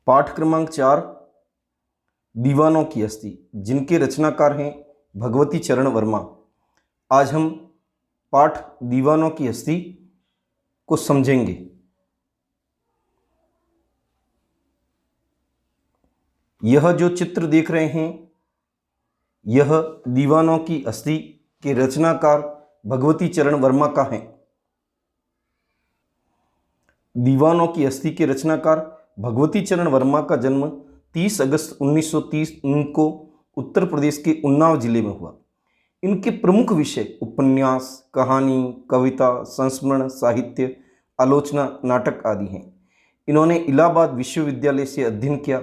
पाठ क्रमांक 4 दीवानों की हस्ती, जिनके रचनाकार हैं भगवती चरण वर्मा। आज हम पाठ दीवानों की हस्ती को समझेंगे। यह जो चित्र देख रहे हैं यह दीवानों की हस्ती के रचनाकार भगवती चरण वर्मा का है। दीवानों की हस्ती के रचनाकार भगवती चरण वर्मा का जन्म 30 अगस्त 1930 को उत्तर प्रदेश के उन्नाव जिले में हुआ। इनके प्रमुख विषय उपन्यास, कहानी, कविता, संस्मरण, साहित्य, आलोचना, नाटक आदि हैं। इन्होंने इलाहाबाद विश्वविद्यालय से अध्ययन किया।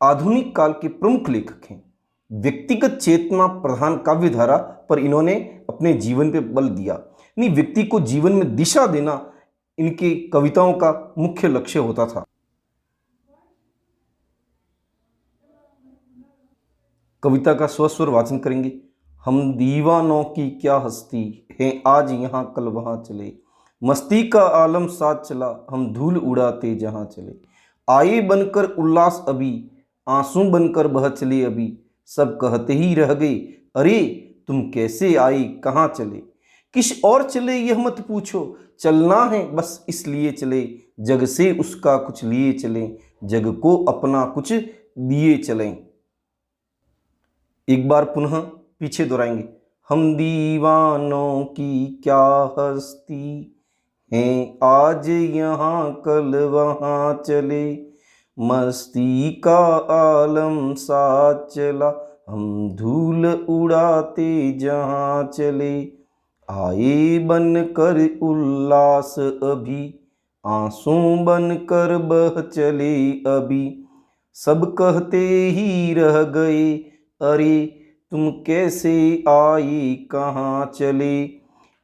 आधुनिक काल के प्रमुख लेखक हैं। व्यक्तिगत चेतना प्रधान काव्यधारा पर इन्होंने अपने जीवन पर बल दिया। यानी व्यक्ति को जीवन में दिशा देना इनकी कविताओं का मुख्य लक्ष्य होता था। कविता का स्वस्वर वाचन करेंगे। हम दीवानों की क्या हस्ती हैं, आज यहाँ कल वहाँ चले, मस्ती का आलम साथ चला, हम धूल उड़ाते जहाँ चले। आए बनकर उल्लास अभी, आंसू बनकर बह चले अभी, सब कहते ही रह गए, अरे तुम कैसे आई कहाँ चले। किस और चले यह मत पूछो, चलना है बस इसलिए चले, जग से उसका कुछ लिए चले, जग को अपना कुछ दिए चलें। एक बार पुनः पीछे दोहराएंगे। हम दीवानों की क्या हस्ती हैं, आज यहाँ कल वहाँ चले, मस्ती का आलम साथ चला, हम धूल उड़ाते जहाँ चले। आए बनकर उल्लास अभी, आंसू बनकर बह चले अभी, सब कहते ही रह गए, अरे तुम कैसे आई कहाँ चले।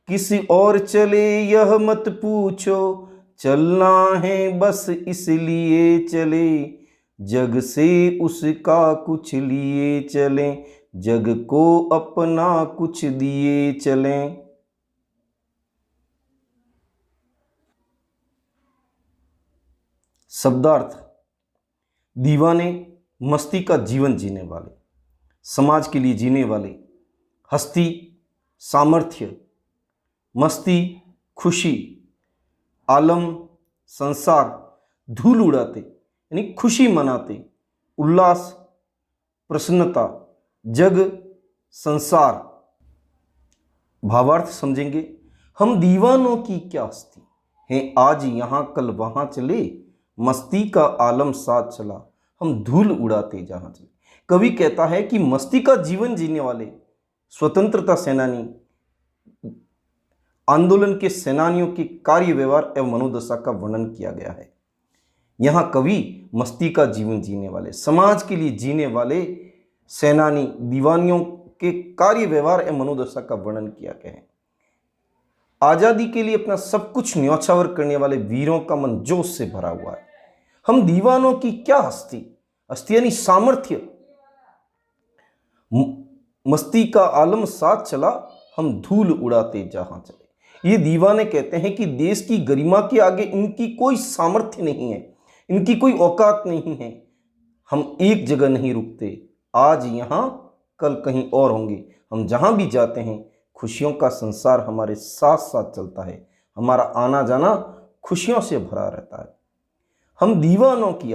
किस और चले यह मत पूछो, चलना है बस इसलिए चले, जग से उसका कुछ लिए चलें, जग को अपना कुछ दिए चलें। शब्दार्थ। दीवाने मस्ती का जीवन जीने वाले, समाज के लिए जीने वाले। हस्ती सामर्थ्य, मस्ती खुशी, आलम संसार, धूल उड़ाते यानी खुशी मनाते, उल्लास प्रसन्नता, जग संसार। भावार्थ समझेंगे। हम दीवानों की क्या हस्ती हैं, आज यहाँ कल वहाँ चले, मस्ती का आलम साथ चला, हम धूल उड़ाते जहाँ चले। कवि कहता है कि मस्ती का जीवन जीने वाले स्वतंत्रता सेनानी, आंदोलन के सेनानियों के कार्य व्यवहार एवं मनोदशा का वर्णन किया गया है। यहाँ कवि मस्ती का जीवन जीने वाले, समाज के लिए जीने वाले सेनानी, दीवानियों के कार्य व्यवहार एवं मनोदशा का वर्णन किया गया है। आजादी के लिए अपना सब कुछ न्यौछावर करने वाले वीरों का मन जोश से भरा हुआ है। हम दीवानों की क्या हस्ती, हस्ती यानी सामर्थ्य, मस्ती का आलम साथ चला, हम धूल उड़ाते जहां चले। ये दीवाने कहते हैं कि देश की गरिमा के आगे इनकी कोई सामर्थ्य नहीं है, इनकी कोई औकात नहीं है। हम एक जगह नहीं रुकते, आज यहाँ कल कहीं और होंगे। हम जहां भी जाते हैं खुशियों का संसार हमारे साथ साथ चलता है, हमारा आना जाना खुशियों से भरा रहता है। हम दीवानों की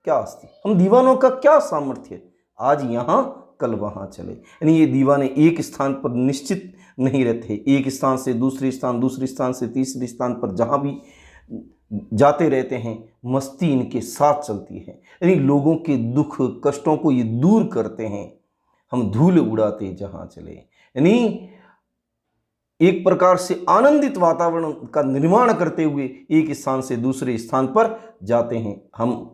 क्या हस्ती, हम दीवानों का क्या सामर्थ्य, आज यहाँ कल वहाँ चले। यानी ये दीवाने एक स्थान पर निश्चित नहीं रहते, एक स्थान से दूसरे स्थान, दूसरे स्थान से तीसरे स्थान पर जहाँ भी जाते रहते हैं, मस्ती इनके साथ चलती है। यानी लोगों के दुख कष्टों को ये दूर करते हैं। हम धूल उड़ाते जहाँ चले, यानी एक प्रकार से आनंदित वातावरण का निर्माण करते हुए एक स्थान से दूसरे स्थान पर जाते हैं। हम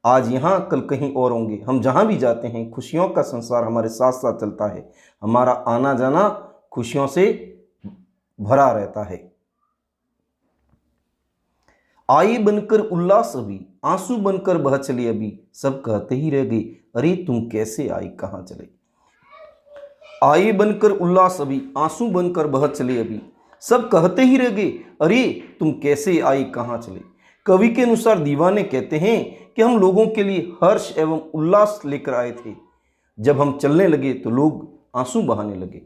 आज यहाँ कल कहीं और होंगे। हम जहाँ भी जाते हैं खुशियों का संसार हमारे साथ साथ चलता है, हमारा आना जाना खुशियों से भरा रहता है। आए बनकर उल्लास अभी, आंसू बनकर बह चले अभी, सब कहते ही रह गए, अरे तुम कैसे आई कहाँ चले। आए बनकर उल्लास अभी, आंसू बनकर बह चले अभी, सब कहते ही रह गए, अरे तुम कैसे आई कहाँ चले। कवि के अनुसार दीवाने कहते हैं कि हम लोगों के लिए हर्ष एवं उल्लास लेकर आए थे। जब हम चलने लगे तो लोग आंसू बहाने लगे,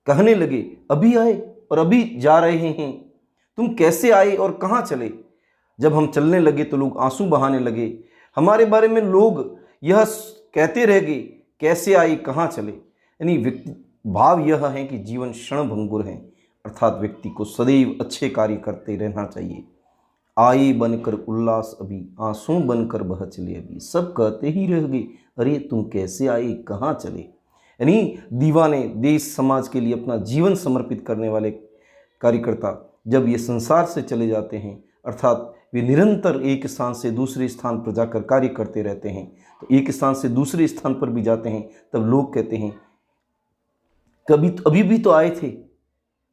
कहने लगे अभी आए और अभी जा रहे हैं, तुम कैसे आए और कहाँ चले। जब हम चलने लगे तो लोग आंसू बहाने लगे, हमारे बारे में लोग यह कहते रह गए कैसे आए कहाँ चले। यानी भाव यह है कि जीवन क्षणभंगुर है, अर्थात व्यक्ति को सदैव अच्छे कार्य करते रहना चाहिए। आए बनकर उल्लास अभी, आंसू बनकर बह चले अभी। सब कहते ही रह गए अरे तुम कैसे आए कहाँ चले। यानी दीवाने, देश समाज के लिए अपना जीवन समर्पित करने वाले कार्यकर्ता जब ये संसार से चले जाते हैं, अर्थात वे निरंतर एक स्थान से दूसरे स्थान पर जाकर कार्य करते रहते हैं, तो एक स्थान से दूसरे स्थान पर भी जाते हैं, तब लोग कहते हैं कभी अभी भी तो आए थे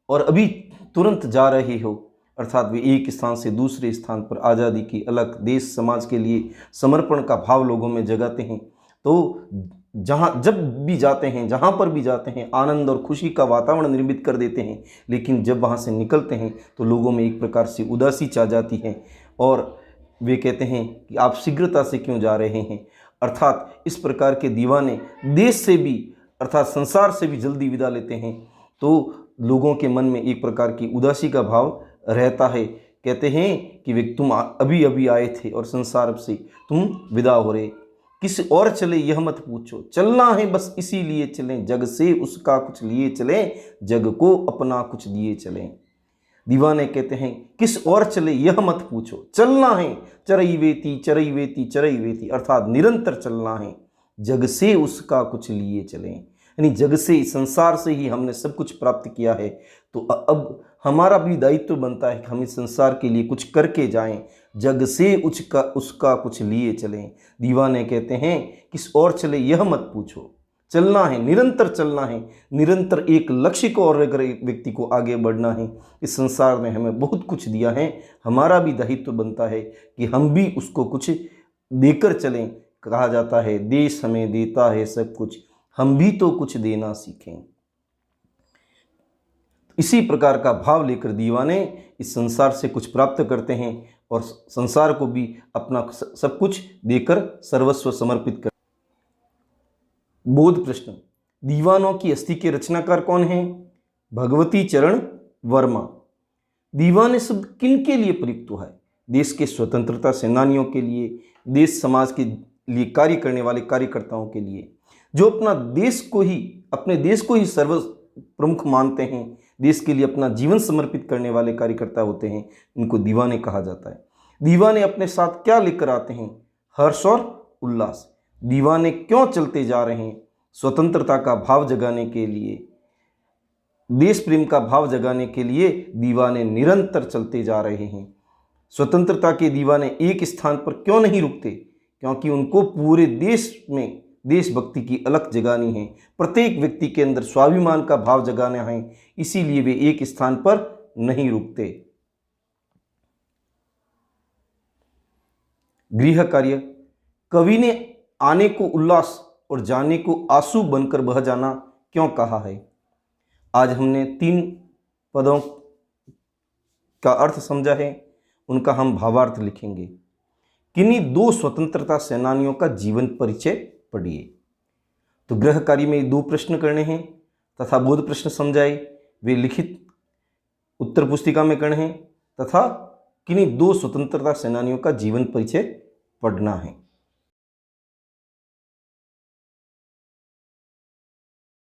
और अभी तुरंत जा रहे हो। अर्थात वे एक स्थान से दूसरे स्थान पर आज़ादी की अलग, देश समाज के लिए समर्पण का भाव लोगों में जगाते हैं। तो जब भी जाते हैं, जहाँ पर भी जाते हैं, आनंद और खुशी का वातावरण निर्मित कर देते हैं। लेकिन जब वहाँ से निकलते हैं तो लोगों में एक प्रकार से उदासी छा जाती है और वे कहते हैं कि आप शीघ्रता से क्यों जा रहे हैं। अर्थात इस प्रकार के दीवाने देश से भी, अर्थात संसार से भी जल्दी विदा लेते हैं। तो लोगों के मन में एक प्रकार की उदासी का भाव रहता है। कहते हैं कि वे तुम अभी अभी आए थे और संसार से तुम विदा हो रहे, किसी और चले यह मत पूछो, चलना है बस इसीलिए चलें, जग से उसका कुछ लिए चलें, जग को अपना कुछ दिए चलें। दीवाने कहते हैं किस और चले यह मत पूछो, चलना है चरई वेती चरई वेती चरई वेती, अर्थात निरंतर चलना है, जग से उसका कुछ लिए चलें। यानी जग से, संसार से ही हमने सब कुछ प्राप्त किया है, तो अब हमारा भी दायित्व बनता है कि हम इस संसार के लिए कुछ करके जाएं, जग से उसका कुछ लिए चलें। दीवाने कहते हैं किस और चले यह मत पूछो, चलना है, निरंतर चलना है, निरंतर एक लक्ष्य को और अगर एक व्यक्ति को आगे बढ़ना है। इस संसार ने हमें बहुत कुछ दिया है, हमारा भी दायित्व बनता है कि हम भी उसको कुछ देकर चलें। कहा जाता है देश हमें देता है सब कुछ, हम भी तो कुछ देना सीखें। इसी प्रकार का भाव लेकर दीवाने इस संसार से कुछ प्राप्त करते हैं और संसार को भी अपना सब कुछ देकर सर्वस्व समर्पित कर। बोध प्रश्न, दीवानों की अस्थि के रचनाकार कौन हैं? भगवती चरण वर्मा। दीवाने शब्द किन के लिए प्रयुक्त हुआ है? देश के स्वतंत्रता सेनानियों के लिए, देश समाज के लिए कार्य करने वाले कार्यकर्ताओं के लिए, जो अपने देश को ही सर्व प्रमुख मानते हैं, देश के लिए अपना जीवन समर्पित करने वाले कार्यकर्ता होते हैं, इनको दीवाने कहा जाता है। दीवाने अपने साथ क्या लेकर आते हैं? हर्ष और उल्लास। दीवाने क्यों चलते जा रहे हैं? स्वतंत्रता का भाव जगाने के लिए, देश प्रेम का भाव जगाने के लिए दीवाने निरंतर चलते जा रहे हैं। स्वतंत्रता के दीवाने एक स्थान पर क्यों नहीं रुकते? क्योंकि उनको पूरे देश में देशभक्ति की अलख जगानी है, प्रत्येक व्यक्ति के अंदर स्वाभिमान का भाव जगाना है, इसीलिए वे एक स्थान पर नहीं रुकते। गृह कार्य, कवि ने आने को उल्लास और जाने को आंसू बनकर बह जाना क्यों कहा है? आज हमने 3 पदों का अर्थ समझा है, उनका हम भावार्थ लिखेंगे। किन्हीं 2 स्वतंत्रता सेनानियों का जीवन परिचय पढ़िए। तो गृह कार्य में 2 प्रश्न करने हैं तथा बोध प्रश्न समझाए, वे लिखित उत्तर पुस्तिका में करने हैं तथा किन्हीं 2 स्वतंत्रता सेनानियों का जीवन परिचय पढ़ना है।